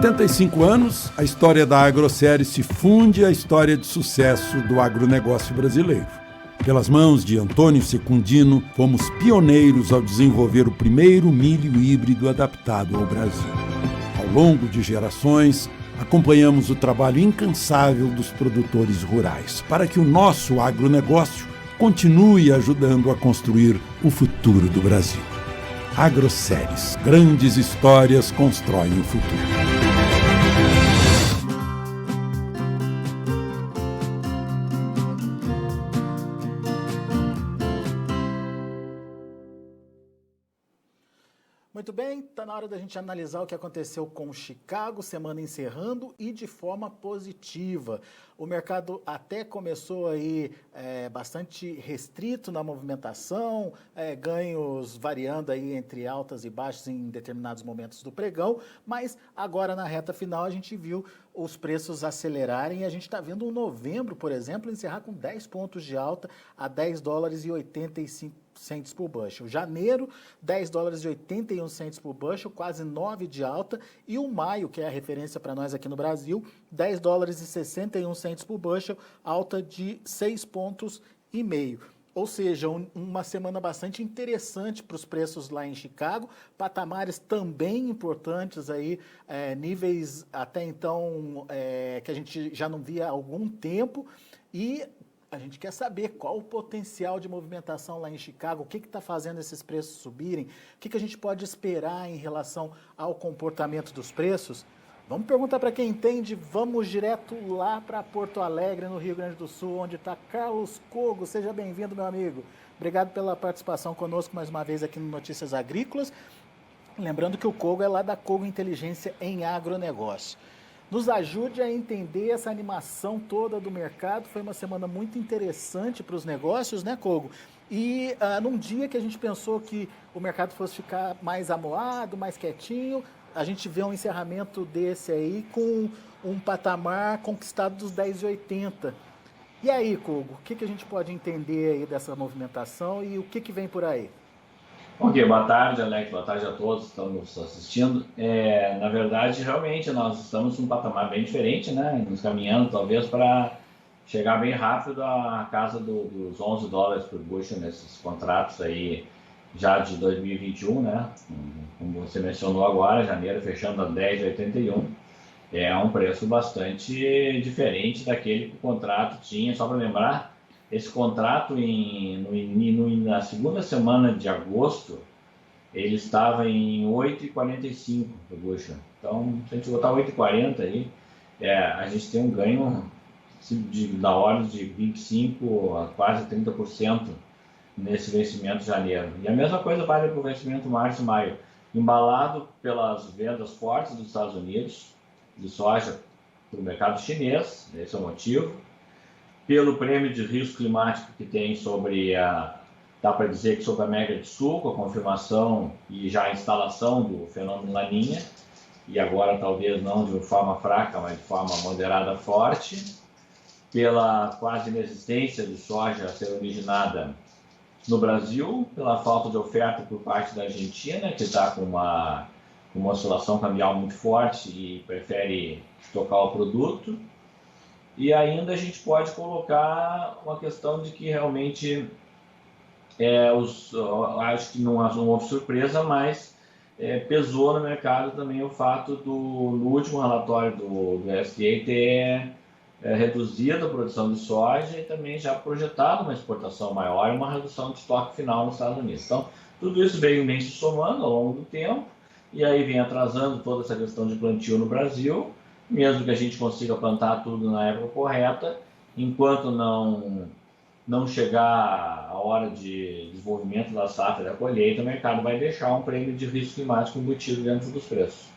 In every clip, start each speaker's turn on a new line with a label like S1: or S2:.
S1: 75 anos, a história da Agrosérie se funde à história de sucesso do agronegócio brasileiro. Pelas mãos de Antônio Secundino, fomos pioneiros ao desenvolver o primeiro milho híbrido adaptado ao Brasil. Ao longo de gerações, acompanhamos o trabalho incansável dos produtores rurais para que o nosso agronegócio continue ajudando a construir o futuro do Brasil. Agroséries, grandes histórias constroem o futuro.
S2: Muito bem, está na hora da gente analisar o que aconteceu com Chicago, semana encerrando e de forma positiva. O mercado até começou aí bastante restrito na movimentação, ganhos variando aí entre altas e baixas em determinados momentos do pregão, mas agora na reta final a gente viu os preços acelerarem e a gente está vendo um novembro, por exemplo, encerrar com 10 pontos de alta a 10 dólares e 85 cents por bushel. Janeiro, 10 dólares e 81 cents por bushel, quase 9 de alta. E o maio, que é a referência para nós aqui no Brasil, 10 dólares e 61 cents por bushel, alta de 6 pontos e meio. Ou seja, uma semana bastante interessante para os preços lá em Chicago, patamares também importantes aí, níveis até então que a gente já não via há algum tempo, e a gente quer saber qual o potencial de movimentação lá em Chicago, o que está fazendo esses preços subirem, o que a gente pode esperar em relação ao comportamento dos preços. Vamos perguntar para quem entende, vamos direto lá para Porto Alegre, no Rio Grande do Sul, onde está Carlos Cogo. Seja bem-vindo, meu amigo. Obrigado pela participação conosco mais uma vez aqui no Notícias Agrícolas. Lembrando que o Cogo é lá da Cogo Inteligência em Agronegócio. Nos ajude a entender essa animação toda do mercado. Foi uma semana muito interessante para os negócios, né, Cogo? E num dia que a gente pensou que o mercado fosse ficar mais amoado, mais quietinho, a gente vê um encerramento desse aí com um patamar conquistado dos 10,80. E aí, Cogo, o que a gente pode entender aí dessa movimentação e o que vem por aí?
S3: Bom dia, boa tarde, Alex, boa tarde a todos que estão nos assistindo. Na verdade, realmente, nós estamos num patamar bem diferente, né? Nos caminhando, talvez, para chegar bem rápido à casa dos 11 dólares por bushel nesses contratos aí, já de 2021, né? Como você mencionou agora, janeiro fechando a 10,81. É um preço bastante diferente daquele que o contrato tinha, só para lembrar. Esse contrato, na segunda semana de agosto, ele estava em 8,45 por bushel. Então, se a gente botar 8,40 aí, a gente tem um ganho da ordem de 25% a quase 30% nesse vencimento de janeiro. E a mesma coisa vale para o vencimento março e maio. Embalado pelas vendas fortes dos Estados Unidos, de soja para o mercado chinês, esse é o motivo. Pelo prêmio de risco climático que tem dá para dizer que sobre a América do Sul, com a confirmação e já a instalação do fenômeno Laninha, e agora talvez não de forma fraca, mas de forma moderada forte, pela quase inexistência de soja a ser originada no Brasil, pela falta de oferta por parte da Argentina, que está com uma oscilação cambial muito forte e prefere estocar o produto. E ainda a gente pode colocar uma questão de que realmente, acho que não houve surpresa, mas pesou no mercado também o fato no último relatório do USDA ter reduzido a produção de soja e também já projetado uma exportação maior e uma redução de estoque final nos Estados Unidos. Então, tudo isso vem se somando ao longo do tempo e aí vem atrasando toda essa questão de plantio no Brasil. Mesmo que a gente consiga plantar tudo na época correta, enquanto não chegar a hora de desenvolvimento da safra e da colheita, o mercado vai deixar um prêmio de risco climático embutido dentro dos preços.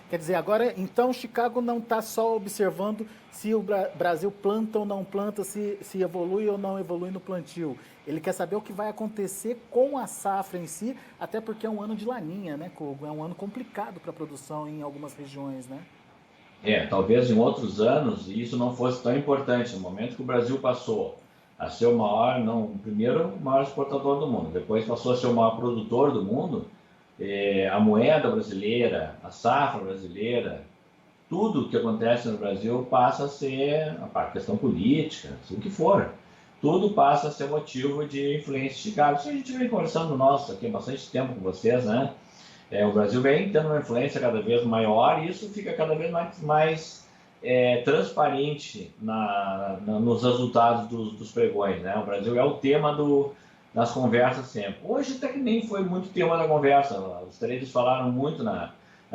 S2: Quer dizer, agora, então, Chicago não está só observando se o Brasil planta ou não planta, se evolui ou não evolui no plantio. Ele quer saber o que vai acontecer com a safra em si, até porque é um ano de laninha, né, Cogo? É um ano complicado para a produção em algumas regiões, né?
S3: Talvez em outros anos isso não fosse tão importante. No momento que o Brasil passou a ser primeiro o maior exportador do mundo, depois passou a ser o maior produtor do mundo, a moeda brasileira, a safra brasileira, tudo que acontece no Brasil passa a ser a questão política, o que for. Tudo passa a ser motivo de influência de Chicago. Isso a gente vem conversando nós aqui há bastante tempo com vocês, né? O Brasil vem tendo uma influência cada vez maior e isso fica cada vez mais transparente nos resultados dos pregões, né? O Brasil é o tema das conversas sempre. Hoje até que nem foi muito tema da conversa. Os traders falaram muito na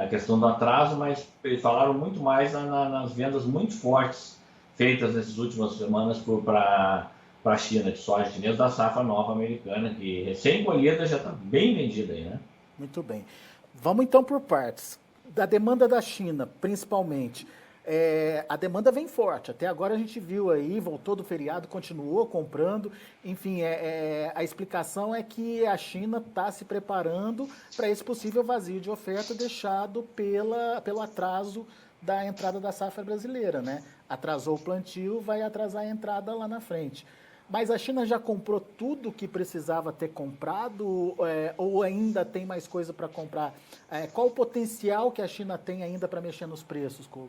S3: questão do atraso, mas falaram muito mais nas vendas muito fortes feitas nessas últimas semanas para a China, de soja chinesa, da safra nova americana, que recém-colhida já está bem vendida aí, né?
S2: Muito bem. Vamos então por partes. Da demanda da China, principalmente. A demanda vem forte. Até agora a gente viu aí, voltou do feriado, continuou comprando. Enfim, a explicação é que a China está se preparando para esse possível vazio de oferta deixado pelo atraso da entrada da safra brasileira, né? Atrasou o plantio, vai atrasar a entrada lá na frente. Mas a China já comprou tudo que precisava ter comprado ou ainda tem mais coisa para comprar? Qual o potencial que a China tem ainda para mexer nos preços, Kogo?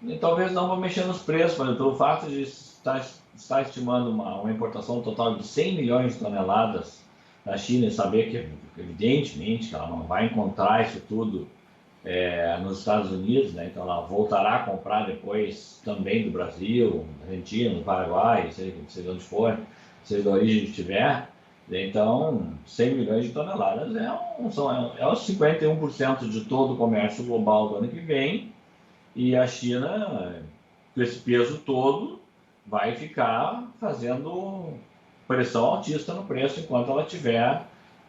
S3: E talvez não vá mexer nos preços, mas pelo fato de estar estimando uma importação total de 100 milhões de toneladas da China e saber que, evidentemente, que ela não vai encontrar isso tudo nos Estados Unidos, né? Então ela voltará a comprar depois também do Brasil, Argentina, do Paraguai, seja onde for, seja da origem que tiver. Então, 100 milhões de toneladas é os 51% de todo o comércio global do ano que vem, e a China, com esse peso todo, vai ficar fazendo pressão altista no preço enquanto ela estiver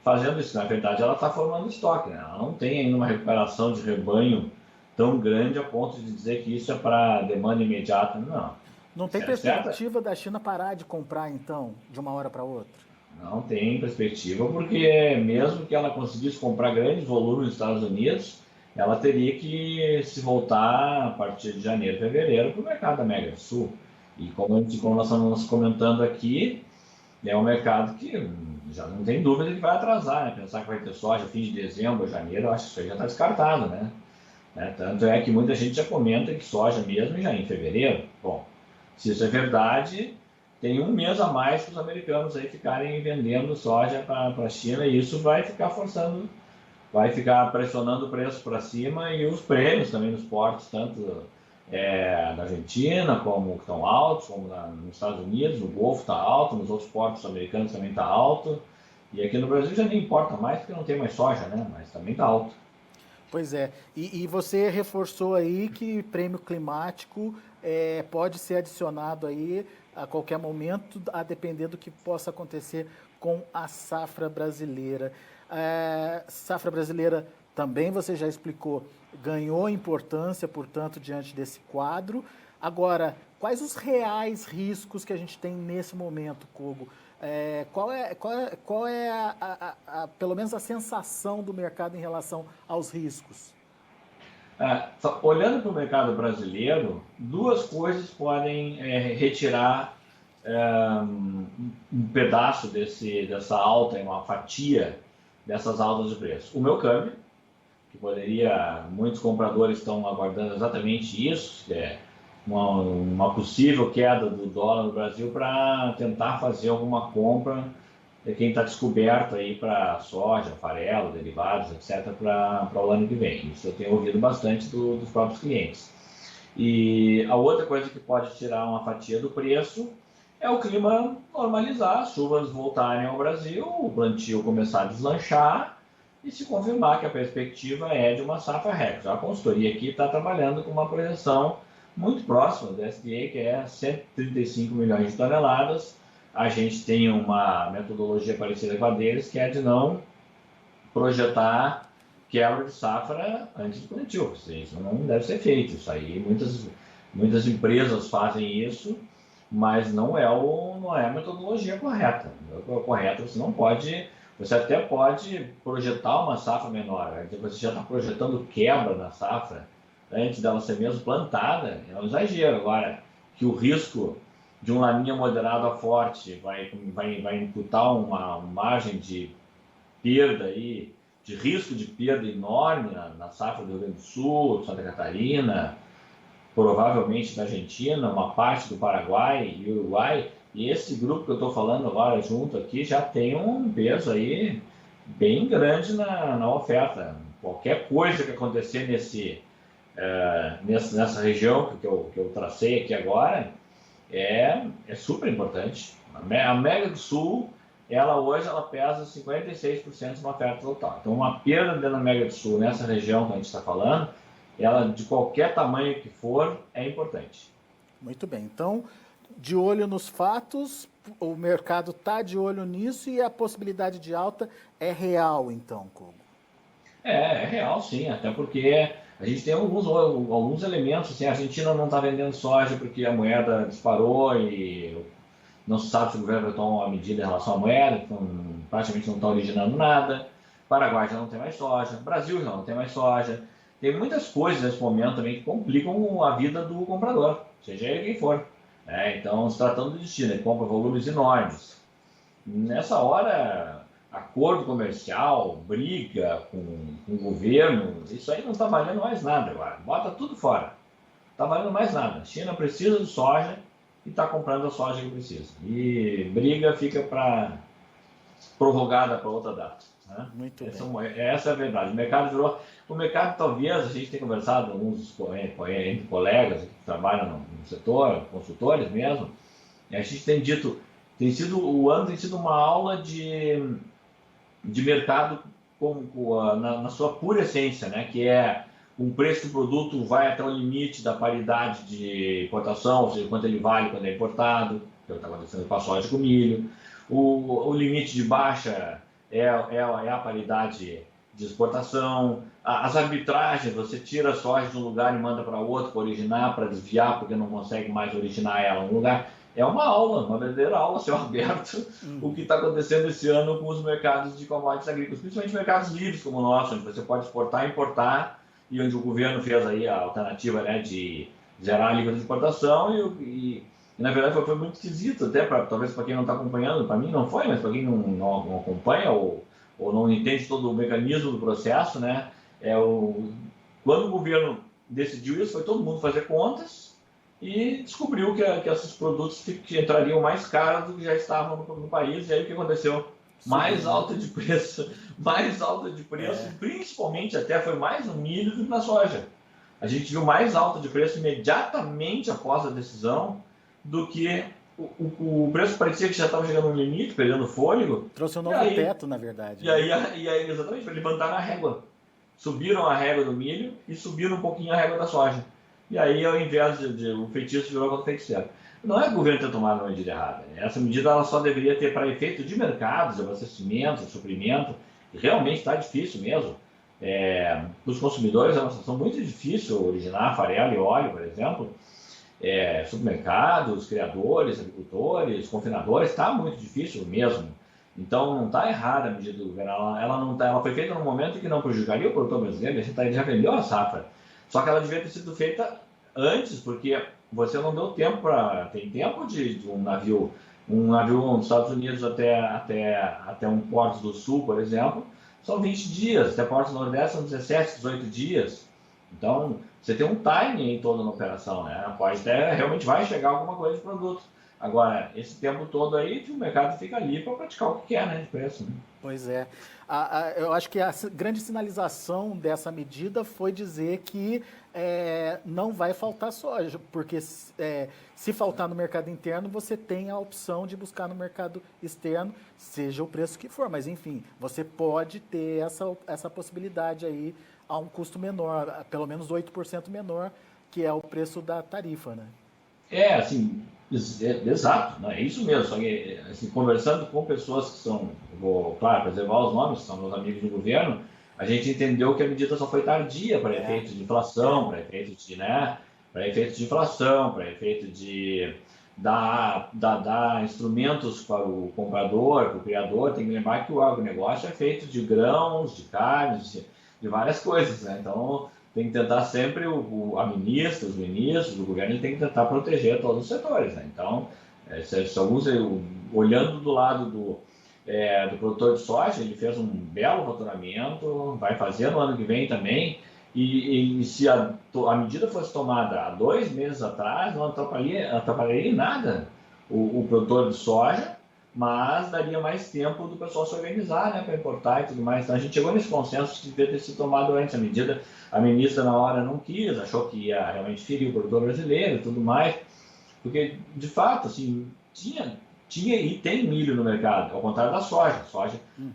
S3: fazendo isso. Na verdade, ela está formando estoque, né? Ela não tem ainda uma recuperação de rebanho tão grande a ponto de dizer que isso é para demanda imediata, não.
S2: Não tem perspectiva da China parar de comprar, então, de uma hora para outra?
S3: Não tem perspectiva, porque mesmo que ela conseguisse comprar grandes volumes nos Estados Unidos, ela teria que se voltar a partir de janeiro, fevereiro, para o mercado da América do Sul. E como nós estamos comentando aqui, é um mercado que já não tem dúvida que vai atrasar, né? Pensar que vai ter soja fim de dezembro, janeiro, eu acho que isso aí já está descartado, né? Tanto é que muita gente já comenta que soja mesmo já em fevereiro. Bom, se isso é verdade, tem um mês a mais para os americanos aí ficarem vendendo soja para a China, e isso vai ficar pressionando o preço para cima, e os prêmios também nos portos, tanto na Argentina, como que estão altos, como nos Estados Unidos, no Golfo está alto, nos outros portos americanos também está alto, e aqui no Brasil já nem importa mais, porque não tem mais soja, né? Mas também está alto.
S2: Pois é, e você reforçou aí que prêmio climático pode ser adicionado aí a qualquer momento, a depender do que possa acontecer com a safra brasileira. Safra brasileira também, você já explicou, ganhou importância, portanto, diante desse quadro. Agora, quais os reais riscos que a gente tem nesse momento, Kogo? Qual é pelo menos a sensação do mercado em relação aos riscos?
S3: Olhando para o mercado brasileiro, duas coisas podem retirar um pedaço dessa alta, uma fatia dessas altas de preço. O meu câmbio, que muitos compradores estão aguardando exatamente isso, que é uma possível queda do dólar no Brasil para tentar fazer alguma compra de quem está descoberto aí para soja, farelo, derivados, etc., para o ano que vem. Isso eu tenho ouvido bastante dos próprios clientes. E a outra coisa que pode tirar uma fatia do preço é o clima normalizar, as chuvas voltarem ao Brasil, o plantio começar a deslanchar e se confirmar que a perspectiva é de uma safra recorde. A consultoria aqui está trabalhando com uma projeção muito próxima do SDA, que é 135 milhões de toneladas. A gente tem uma metodologia parecida com a deles, que é de não projetar quebra de safra antes do plantio. Isso não deve ser feito. Isso aí, muitas empresas fazem isso, mas não é a metodologia correta. Você até pode projetar uma safra menor, né? Você já está projetando quebra na safra antes dela ser mesmo plantada, é um exagero. Agora, que o risco de um laninha moderado a forte vai imputar uma margem de perda aí de risco de perda enorme na safra do Rio Grande do Sul, Santa Catarina, provavelmente da Argentina, uma parte do Paraguai e Uruguai. E esse grupo que eu estou falando agora junto aqui já tem um peso aí bem grande na oferta. Qualquer coisa que acontecer nessa região que eu tracei aqui agora é super importante. A América do Sul, hoje ela pesa 56% na oferta total. Então, uma perda dentro da América do Sul, nessa região que a gente está falando, ela, de qualquer tamanho que for, é importante.
S2: Muito bem. Então, de olho nos fatos, o mercado está de olho nisso e a possibilidade de alta é real, então, Kogo?
S3: É real, sim, até porque a gente tem alguns elementos, assim, a Argentina não está vendendo soja porque a moeda disparou e não se sabe se o governo vai tomar uma medida em relação à moeda, então praticamente não está originando nada. Paraguai já não tem mais soja, Brasil já não tem mais soja. Tem muitas coisas nesse momento também que complicam a vida do comprador, seja ele quem for. Então, se tratando de China, ele compra volumes enormes. Nessa hora, acordo comercial, briga com o governo, isso aí não está valendo mais nada agora. Bota tudo fora. Não está valendo mais nada. A China precisa de soja e está comprando a soja que precisa. E briga fica prorrogada para outra data. Né?
S2: Muito bem.
S3: Essa é a verdade. O mercado talvez, a gente tenha conversado entre colegas que trabalham no setor, consultores mesmo, e a gente tem dito, o ano tem sido uma aula de mercado na sua pura essência, né? Que é um preço do produto vai até o limite da paridade de importação, ou seja, quanto ele vale quando é importado, que está acontecendo com a soja e com o milho. O limite de baixa é a paridade de exportação. As arbitragens, você tira a soja de um lugar e manda para outro para originar, para desviar, porque não consegue mais originar ela em um lugar. É uma aula, uma verdadeira aula, céu aberto, o que está acontecendo esse ano com os mercados de commodities agrícolas, principalmente mercados livres como o nosso, onde você pode exportar e importar, e onde o governo fez aí a alternativa, né, de zerar a alíquota de exportação e na verdade foi muito esquisito, até talvez para quem não está acompanhando, para mim não foi, mas para quem não acompanha ou não entende todo o mecanismo do processo, né, quando o governo decidiu isso, foi todo mundo fazer contas e descobriu que esses produtos que entrariam mais caros do que já estavam no país, e aí o que aconteceu? Mais alta de preço, principalmente até foi mais no milho do que na soja. A gente viu mais alta de preço imediatamente após a decisão do que o preço parecia que já estava chegando no limite, perdendo fôlego.
S2: Trouxe um novo teto, na verdade.
S3: E aí exatamente, levantaram a régua. Subiram a régua do milho e subiram um pouquinho a régua da soja. E aí, ao invés o feitiço virou contra o feiticeiro. Não é que o governo ter tomado uma medida errada. Essa medida ela só deveria ter para efeito de mercados, de abastecimento, de suprimento. E realmente está difícil mesmo. Para os consumidores é uma situação muito difícil originar farelo e óleo, por exemplo. Supermercados, criadores, agricultores, confinadores, está muito difícil mesmo. Então não está errada a medida do governo. Ela foi feita num momento que não prejudicaria o produtor brasileiro. A gente já vendeu a safra. Só que ela devia ter sido feita antes, porque você não deu tempo tem tempo de um navio dos Estados Unidos até um porto do Sul, por exemplo, são 20 dias, até porto do Nordeste são 17, 18 dias. Então, você tem um timing em toda a operação, né? Realmente vai chegar alguma coisa de produto. Agora, esse tempo todo aí, o mercado fica ali para praticar o que quer, né, de preço. Né?
S2: Pois é. Eu acho que a grande sinalização dessa medida foi dizer que não vai faltar soja, porque se faltar no mercado interno, você tem a opção de buscar no mercado externo, seja o preço que for. Mas, enfim, você pode ter essa possibilidade aí a um custo menor, pelo menos 8% menor, que é o preço da tarifa, né?
S3: Assim... Exato, né? É isso mesmo. Só que, assim, conversando com pessoas que são, vou, claro, preservar os nomes, que são meus amigos do governo, a gente entendeu que a medida só foi tardia para efeitos de inflação, para efeitos de inflação, para efeito de dar instrumentos para o comprador, para o criador. Tem que lembrar que o agronegócio é feito de grãos, de carnes, de várias coisas, né? Então tem que tentar sempre os ministros do governo, ele tem que tentar proteger todos os setores, né? Então, olhando do lado do produtor de soja, ele fez um belo faturamento, vai fazer no ano que vem também, e se a medida fosse tomada há 2 meses atrás, não atrapalharia em nada o produtor de soja, mas daria mais tempo do pessoal se organizar, né, para importar e tudo mais. Então a gente chegou nesse consenso que devia ter sido tomado antes. A medida, a ministra na hora não quis, achou que ia realmente ferir o produtor brasileiro e tudo mais, porque de fato, assim, tinha e tem milho no mercado, ao contrário da soja.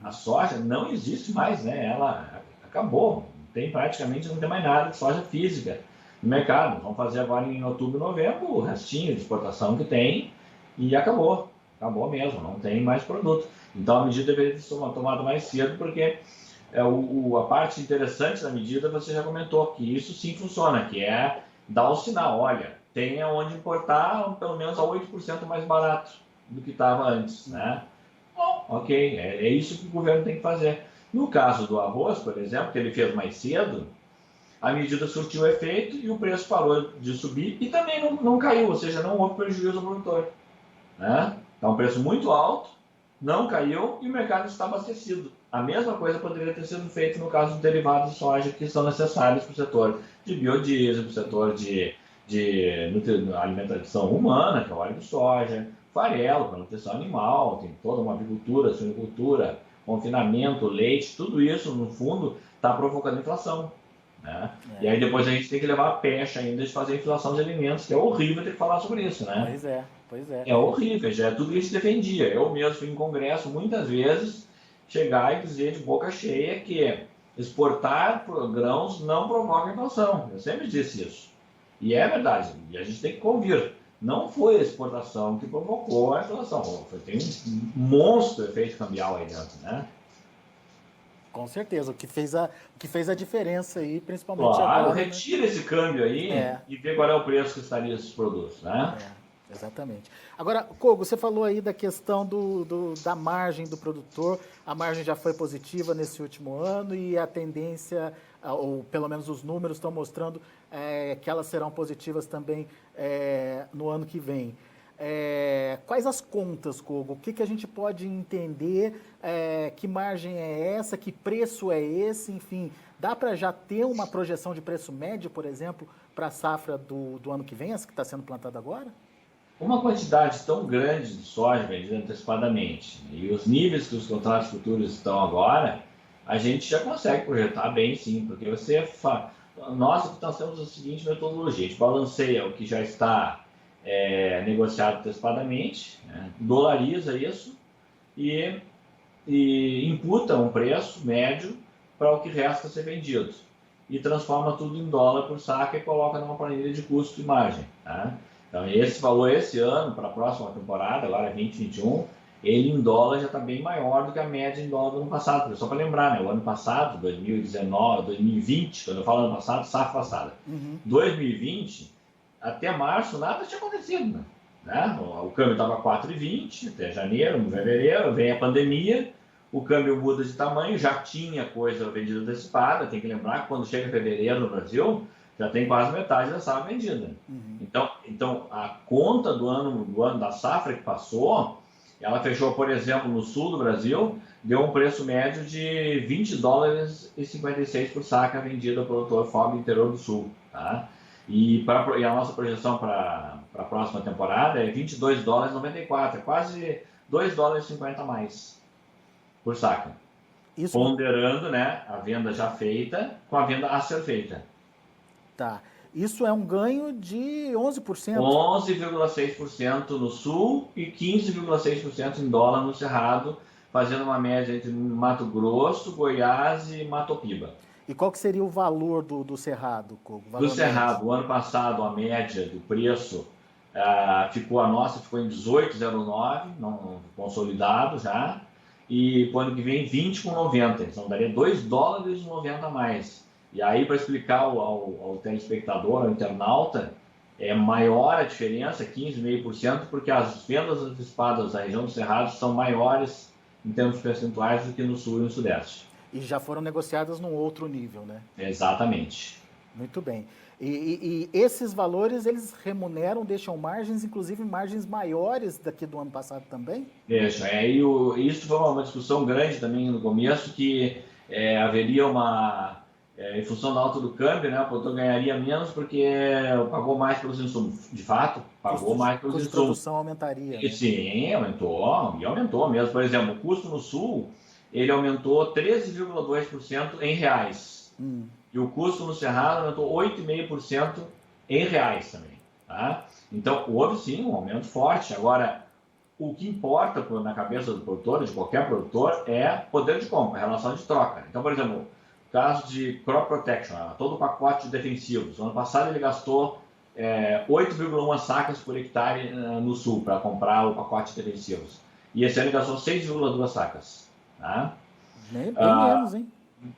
S3: A soja não existe mais, né? Ela acabou, praticamente não tem mais nada de soja física no mercado. Vamos fazer agora em outubro, novembro, o restinho de exportação que tem e acabou mesmo, não tem mais produto. Então a medida deveria ser tomada mais cedo, porque a parte interessante da medida você já comentou, que isso sim funciona, que é dar o sinal, olha, tem onde importar pelo menos a 8% mais barato do que estava antes, né? Bom, ok, é isso que o governo tem que fazer. No caso do arroz, por exemplo, que ele fez mais cedo, a medida surtiu efeito e o preço parou de subir e também não caiu, ou seja, não houve prejuízo ao produtor, né? Então, um preço muito alto, não caiu e o mercado está abastecido. A mesma coisa poderia ter sido feita no caso dos derivados de soja que são necessários para o setor de biodiesel, para o setor de alimentação humana, que é o óleo de soja, farelo para nutrição animal, tem toda uma avicultura, suinocultura, confinamento, leite, tudo isso, no fundo, está provocando inflação, né? E aí depois a gente tem que levar a pecha ainda de fazer inflação de alimentos, que é horrível ter que falar sobre isso, né?
S2: Pois é.
S3: É horrível, já é tudo que a gente defendia. Eu mesmo fui em congresso muitas vezes chegar e dizer de boca cheia que exportar grãos não provoca inflação. Eu sempre disse isso. E é verdade, e a gente tem que convir. Não foi a exportação que provocou a inflação. Tem um monstro efeito cambial aí dentro, né?
S2: Com certeza, o que fez a diferença aí, principalmente
S3: agora.
S2: agora.
S3: Retira esse câmbio aí e vê qual é o preço que estaria esses produtos, né?
S2: Exatamente. Agora, Kogo, você falou aí da questão da margem do produtor. A margem já foi positiva nesse último ano e a tendência, ou pelo menos os números estão mostrando que elas serão positivas também no ano que vem. Quais as contas, Kogo? O que a gente pode entender? Que margem é essa? Que preço é esse? Enfim, dá para já ter uma projeção de preço médio, por exemplo, para a safra do ano que vem, essa que está sendo plantada agora?
S3: Uma quantidade tão grande de soja vendida antecipadamente e os níveis que os contratos futuros estão agora, a gente já consegue projetar bem, sim, porque nós temos a seguinte metodologia: a gente balanceia o que já está negociado antecipadamente, né, dolariza isso e imputa um preço médio para o que resta ser vendido e transforma tudo em dólar por saca e coloca numa planilha de custo e margem, tá? Então, esse valor esse ano, para a próxima temporada, agora 2021, ele em dólar já está bem maior do que a média em dólar do ano passado. Porque só para lembrar, né, o ano passado, 2020, quando eu falo ano passado, safra passada, 2020, até março, nada tinha acontecido, né? O câmbio estava 4,20 até janeiro, fevereiro, vem a pandemia, o câmbio muda de tamanho, já tinha coisa vendida antecipada. Tem que lembrar que quando chega em fevereiro no Brasil, já tem quase metade da safra vendida. Então, a conta do ano da safra que passou, ela fechou, por exemplo, no sul do Brasil, deu um preço médio de 20 dólares e 56 por saca vendida ao produtor FOB interior do sul, tá? E a nossa projeção para a próxima temporada é 22 dólares e 94, é quase 2 dólares e 50 a mais por saca. Isso... Ponderando, né, a venda já feita com a venda a ser feita.
S2: Tá. Isso é um ganho de 11%?
S3: 11,6% no sul e 15,6% em dólar no Cerrado, fazendo uma média entre Mato Grosso, Goiás e Mato Piba.
S2: E qual que seria o valor do Cerrado, Kogo?
S3: Do Cerrado, o ano passado a média do preço ficou em 18,09, não consolidado já, e para o ano que vem 20,90, então daria 2 dólares e 90 a mais. E aí, para explicar ao telespectador, ao internauta, é maior a diferença, 15,5%, porque as vendas antecipadas da região do Cerrado são maiores em termos percentuais do que no sul e no sudeste.
S2: E já foram negociadas num outro nível, né?
S3: Exatamente.
S2: Muito bem. E esses valores, eles remuneram, deixam margens, inclusive margens maiores daqui do ano passado também?
S3: Deixa. Isso foi uma discussão grande também no começo, que haveria em função da alta do câmbio, né, o produtor ganharia menos porque pagou mais pelos insumos. De fato, pagou mais pelos insumos.
S2: A produção aumentaria, né?
S3: Sim, aumentou mesmo. Por exemplo, o custo no Sul, ele aumentou 13,2% em reais. E o custo no Cerrado aumentou 8,5% em reais também. Tá? Então, houve sim um aumento forte. Agora, o que importa na cabeça do produtor, de qualquer produtor, é poder de compra, relação de troca. Então, por exemplo, caso de crop protection, todo o pacote de defensivos. No ano passado ele gastou 8,1 sacas por hectare no Sul para comprar o pacote de defensivos. E esse ano ele gastou 6,2 sacas. Tá?
S2: Bem menos, hein?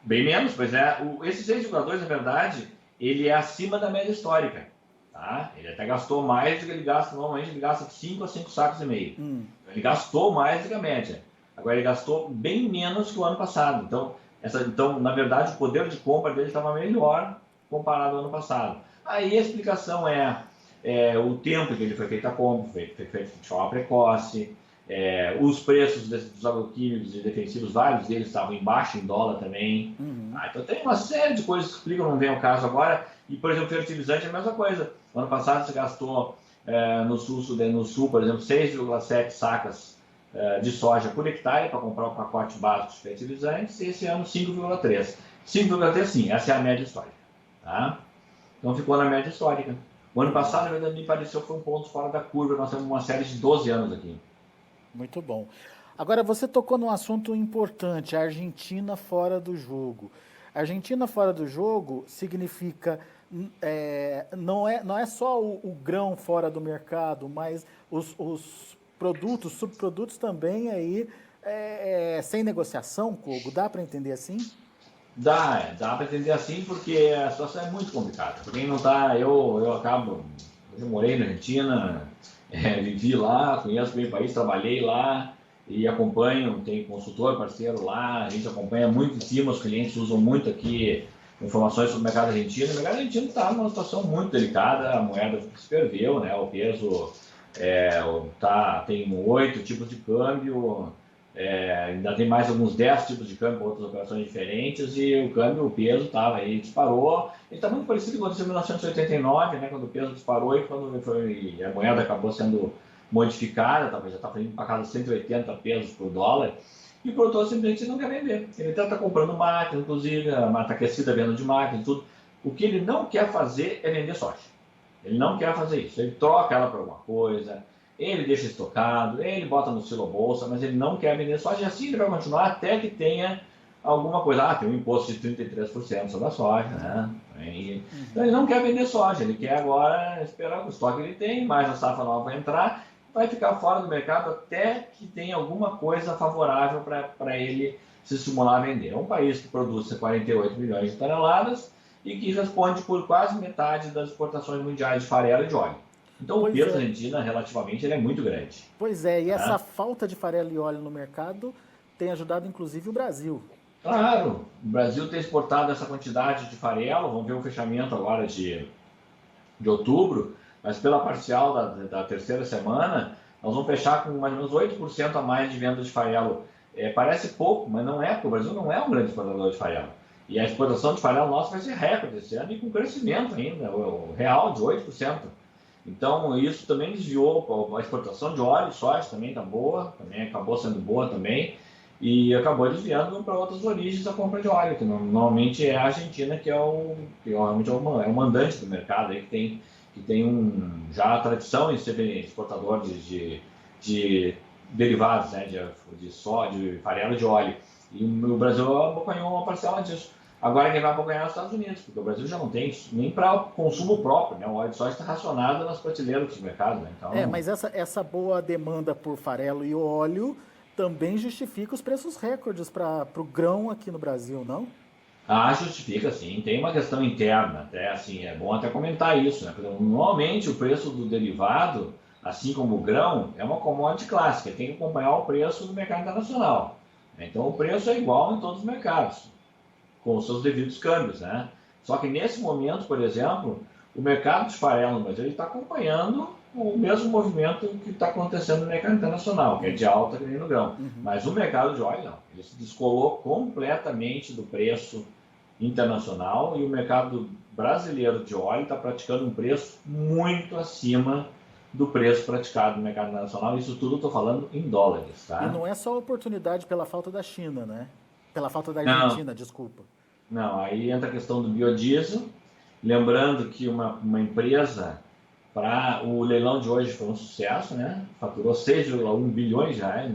S3: Bem menos, pois é. Esse 6,2, na verdade, ele é acima da média histórica. Tá? Ele até gastou mais do que ele gasta, normalmente ele gasta de 5 a 5 sacos e meio. Ele gastou mais do que a média. Agora ele gastou bem menos que o ano passado. Então, na verdade, o poder de compra dele estava melhor comparado ao ano passado. Aí a explicação é o tempo que ele foi feito a compra, foi feito de forma precoce, os preços dos agroquímicos e defensivos, vários deles estavam embaixo em dólar também. Então tem uma série de coisas que explicam, não vem ao caso agora. E, por exemplo, fertilizante é a mesma coisa. No ano passado você gastou no sul, por exemplo, 6,7 sacas de soja por hectare para comprar o pacote básico de fertilizantes, e esse ano 5,3. 5,3 sim, essa é a média histórica. Tá? Então ficou na média histórica. O ano passado, na verdade, me pareceu que foi um ponto fora da curva. Nós temos uma série de 12 anos aqui.
S2: Muito bom. Agora, você tocou num assunto importante, a Argentina fora do jogo. A Argentina fora do jogo significa, não é só o grão fora do mercado, mas os produtos, subprodutos também aí, sem negociação, Kogo? Dá para entender assim?
S3: Dá para entender assim, porque a situação é muito complicada. Para quem não está, eu morei na Argentina, vivi lá, conheço bem o país, trabalhei lá e acompanho, tem consultor parceiro lá, a gente acompanha muito em cima, os clientes usam muito aqui informações sobre o mercado argentino. O mercado argentino está numa situação muito delicada, a moeda se perdeu, né? O peso tem 8 tipos de câmbio, ainda tem mais alguns 10 tipos de câmbio para outras operações diferentes, e o peso estava aí, disparou. Ele está muito parecido com o que aconteceu em 1989, né, quando o peso disparou e quando a moeda acabou sendo modificada, talvez já está indo para casa de 180 pesos por dólar, e o produtor simplesmente não quer vender. Ele está comprando máquina, inclusive, a mata aquecida, venda de máquina e tudo. O que ele não quer fazer é vender soja. Ele não quer fazer isso. Ele troca ela por alguma coisa, ele deixa estocado, ele bota no silo bolsa, mas ele não quer vender soja, e assim ele vai continuar até que tenha alguma coisa. Tem um imposto de 33% sobre a soja, né? Então ele não quer vender soja, ele quer agora esperar que o estoque ele tem, mais a safra nova vai entrar, vai ficar fora do mercado até que tenha alguma coisa favorável para ele se estimular a vender. É um país que produz 48 milhões de toneladas e que responde por quase metade das exportações mundiais de farelo e de óleo. Então o peso da Argentina, relativamente, ele é muito grande.
S2: Pois é, e essa falta de farelo e óleo no mercado tem ajudado inclusive o Brasil.
S3: Claro, o Brasil tem exportado essa quantidade de farelo, vamos ver o fechamento agora de outubro, mas pela parcial da terceira semana, nós vamos fechar com mais ou menos 8% a mais de venda de farelo. Parece pouco, mas não é, porque o Brasil não é um grande exportador de farelo. E a exportação de farelo nossa vai ser recorde esse ano, e com crescimento ainda, o real de 8%. Então isso também desviou, a exportação de óleo, soja também está boa, também acabou sendo boa também, e acabou desviando para outras origens a compra de óleo, que normalmente é a Argentina, que realmente é o mandante do mercado, aí, que tem já a tradição em ser exportador de derivados, né, de soja, de farelo e de óleo. E o Brasil abocanhou uma parcela disso. Agora quem vai abocanhar é os Estados Unidos, porque o Brasil já não tem nem para consumo próprio, né? O óleo de soja está racionado nas prateleiras dos mercados, né? Então,
S2: mas essa boa demanda por farelo e óleo também justifica os preços recordes para o grão aqui no Brasil, não?
S3: Justifica, sim. Tem uma questão interna, até assim, é bom até comentar isso, né? Porque, normalmente o preço do derivado, assim como o grão, é uma commodity clássica, tem que acompanhar o preço do mercado internacional. Então o preço é igual em todos os mercados, com os seus devidos câmbios, né? Só que nesse momento, por exemplo, o mercado de farelo no Brasil está acompanhando o mesmo movimento que está acontecendo no mercado internacional, que é de alta que nem no grão. Mas o mercado de óleo não, ele se descolou completamente do preço internacional e o mercado brasileiro de óleo está praticando um preço muito acima do preço praticado no mercado internacional. Isso tudo estou falando em dólares, tá?
S2: E não é só oportunidade pela falta da China, né? Pela falta da
S3: Não.
S2: Argentina, desculpa.
S3: Não, aí entra a questão do biodiesel. Lembrando que uma empresa, para o leilão de hoje foi um sucesso, né? Faturou 6,1 bilhões de reais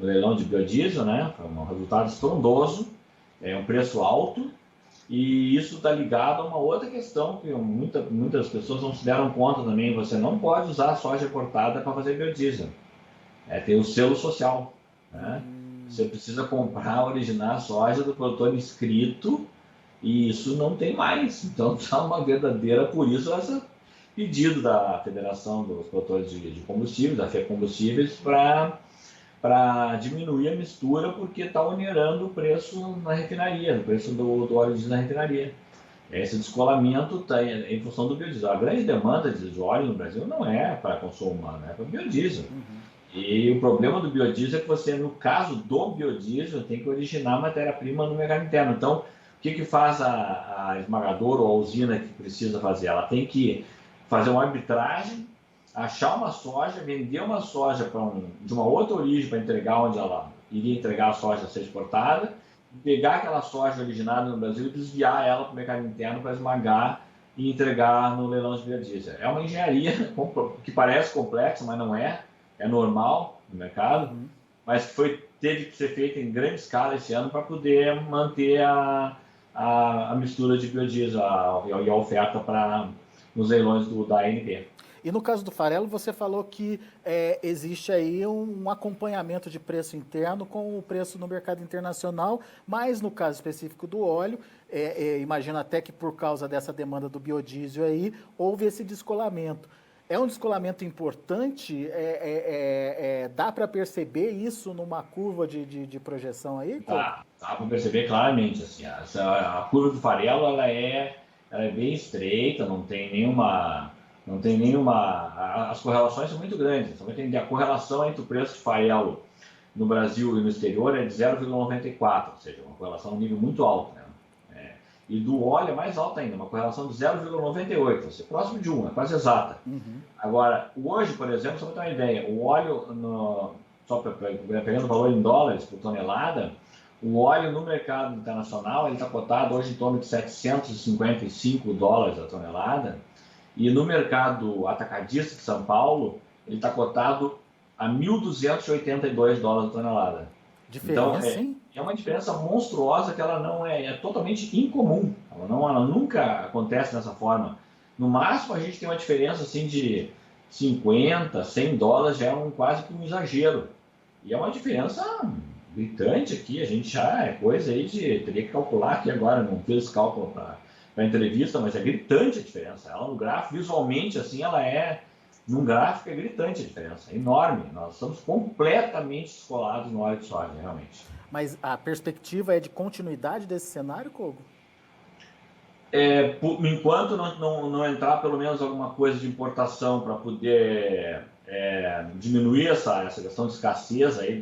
S3: no leilão de biodiesel, né? Foi um resultado estrondoso, é um preço alto, e isso está ligado a uma outra questão que muitas pessoas não se deram conta também. Você não pode usar a soja importada para fazer biodiesel. Tem o selo social, né? Você precisa comprar, originar a soja do produtor inscrito, e isso não tem mais. Então está uma verdadeira, por isso esse pedido da Federação dos Produtores de Combustíveis, da FECombustíveis, para diminuir a mistura, porque está onerando o preço na refinaria, o preço do óleo diesel na refinaria. Esse descolamento está em função do biodiesel. A grande demanda de óleo no Brasil não é para consumo humano, é para biodiesel. E o problema do biodiesel é que você, no caso do biodiesel, tem que originar matéria-prima no mercado interno. Então, o que faz a esmagadora ou a usina que precisa fazer? Ela tem que fazer uma arbitragem, achar uma soja, vender uma soja de uma outra origem para entregar onde ela iria entregar a soja a ser exportada, pegar aquela soja originada no Brasil e desviar ela para o mercado interno para esmagar e entregar no leilão de biodiesel. É uma engenharia que parece complexa, mas não é. É normal no mercado, mas que teve que ser feita em grande escala esse ano para poder manter a mistura de biodiesel e a oferta nos leilões da ANP.
S2: E no caso do farelo, você falou que existe aí um acompanhamento de preço interno com o preço no mercado internacional, mas no caso específico do óleo, imagino até que por causa dessa demanda do biodiesel aí, houve esse descolamento. É um descolamento importante? Dá para perceber isso numa curva de projeção aí?
S3: Dá para perceber claramente. Assim, a curva do farelo ela é bem estreita, não tem nenhuma. As correlações são muito grandes. Você vai entender, a correlação entre o preço de farelo no Brasil e no exterior é de 0,94, ou seja, uma correlação a um nível muito alto, né? E do óleo é mais alta ainda, uma correlação de 0,98, ou seja, próximo de 1, é quase exata. Agora, hoje, por exemplo, só para ter uma ideia, o óleo, pegando o valor em dólares por tonelada, o óleo no mercado internacional está cotado hoje em torno de 755 dólares a tonelada, e no mercado atacadista de São Paulo, ele está cotado a 1.282 dólares a tonelada.
S2: Diferença,
S3: então, é uma diferença monstruosa que ela não é totalmente incomum. Ela nunca acontece dessa forma. No máximo, a gente tem uma diferença assim, de 50, 100 dólares, já é quase que um exagero. E é uma diferença gritante aqui, a gente já é coisa aí teria que calcular aqui agora, não fiz esse cálculo para a entrevista, mas é gritante a diferença. Ela no gráfico, visualmente, assim, num gráfico é gritante a diferença, é enorme. Nós estamos completamente descolados no óleo de soja, realmente.
S2: Mas a perspectiva é de continuidade desse cenário, Kogo?
S3: Enquanto não entrar pelo menos alguma coisa de importação para poder diminuir essa questão de escassez aí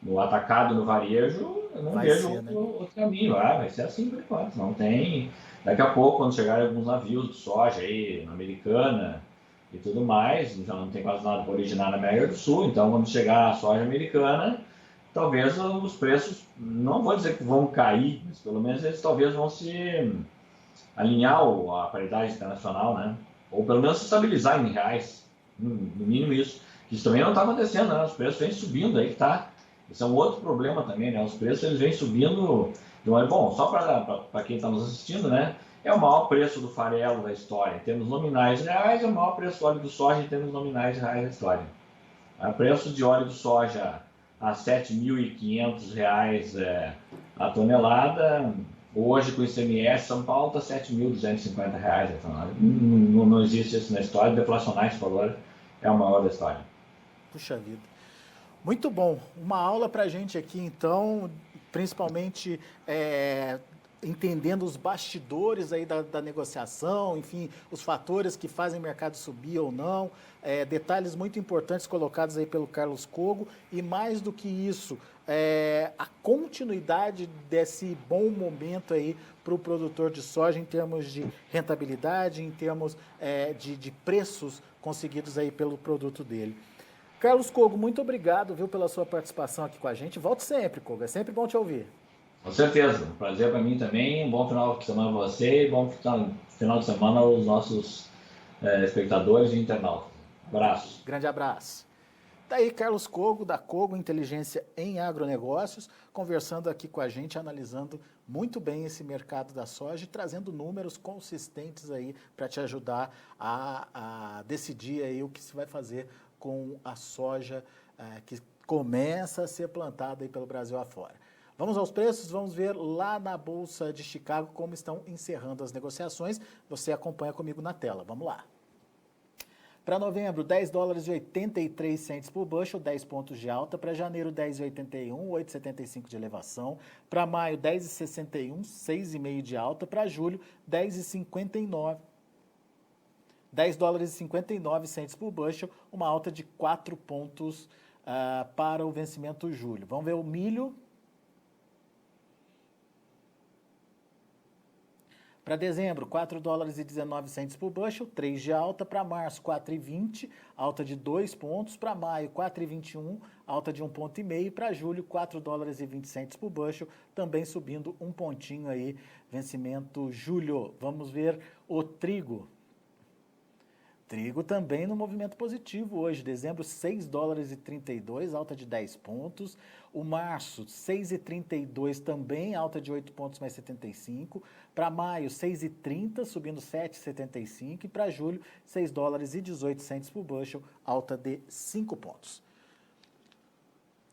S3: no atacado e no varejo, eu não vejo outro caminho. Vai ser assim por enquanto. Não tem. Daqui a pouco, quando chegarem alguns navios de soja aí, na Americana e tudo mais, já não tem quase nada para originar na América do Sul, então quando chegar a soja americana, talvez os preços, não vou dizer que vão cair, mas pelo menos eles talvez vão se alinhar a paridade internacional, né? Ou pelo menos se estabilizar em reais, no mínimo isso. Isso também não está acontecendo, né? Os preços vêm subindo, aí que está. Isso é um outro problema também, né? Os preços eles vêm subindo. Bom, só para quem está nos assistindo, né? É o maior preço do farelo da história em termos nominais reais, é o maior preço do óleo de soja em termos nominais reais da história. O preço de óleo de soja a R$ 7.500 a tonelada, hoje com o ICMS, São Paulo está R$ 7.250 a tonelada. Não existe isso na história, deflacionar esse valor é o maior da história.
S2: Puxa vida. Muito bom, uma aula para a gente aqui então, principalmente entendendo os bastidores aí da negociação, enfim, os fatores que fazem o mercado subir ou não, detalhes muito importantes colocados aí pelo Carlos Cogo, e mais do que isso, a continuidade desse bom momento aí para o produtor de soja em termos de rentabilidade, em termos de preços conseguidos aí pelo produto dele. Carlos Cogo, muito obrigado, viu, pela sua participação aqui com a gente. Volte sempre, Cogo, é sempre bom te ouvir.
S3: Com certeza, prazer para mim também. Um bom final de semana para você e bom final de semana aos nossos espectadores e internautas. Abraço.
S2: Grande abraço. Tá aí Carlos Cogo, da Cogo Inteligência em Agronegócios, conversando aqui com a gente, analisando muito bem esse mercado da soja e trazendo números consistentes aí para te ajudar a decidir aí o que se vai fazer com a soja que começa a ser plantada aí pelo Brasil afora. Vamos aos preços, vamos ver lá na Bolsa de Chicago como estão encerrando as negociações. Você acompanha comigo na tela, vamos lá. Para novembro, 10 dólares e 83 centes por bushel, 10 pontos de alta. Para janeiro, 10,81, 8,75 de elevação. Para maio, 10,61, 6,5 de alta. Para julho, 10,59. 10 dólares e 59 centes por bushel, uma alta de 4 pontos para o vencimento julho. Vamos ver o milho. Para dezembro, 4 dólares e 19 centes por bushel, 3 de alta. Para março, 4,20, alta de 2 pontos. Para maio, 4,21, alta de 1,5 ponto. Para julho, 4 dólares e 20 centes por bushel, também subindo um pontinho aí, vencimento julho. Vamos ver o trigo. Trigo também no movimento positivo hoje, dezembro 6 dólares e 32, alta de 10 pontos. O março 6,32 também, alta de 8 pontos mais 75. Para maio 6,30, subindo 7,75. E para julho 6 dólares e 18 centes por bushel, alta de 5 pontos.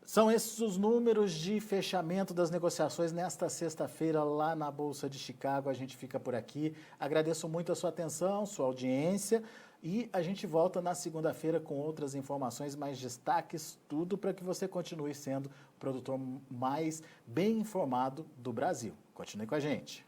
S2: São esses os números de fechamento das negociações nesta sexta-feira lá na Bolsa de Chicago. A gente fica por aqui. Agradeço muito a sua atenção, sua audiência. E a gente volta na segunda-feira com outras informações, mais destaques, tudo para que você continue sendo o produtor mais bem informado do Brasil. Continue com a gente.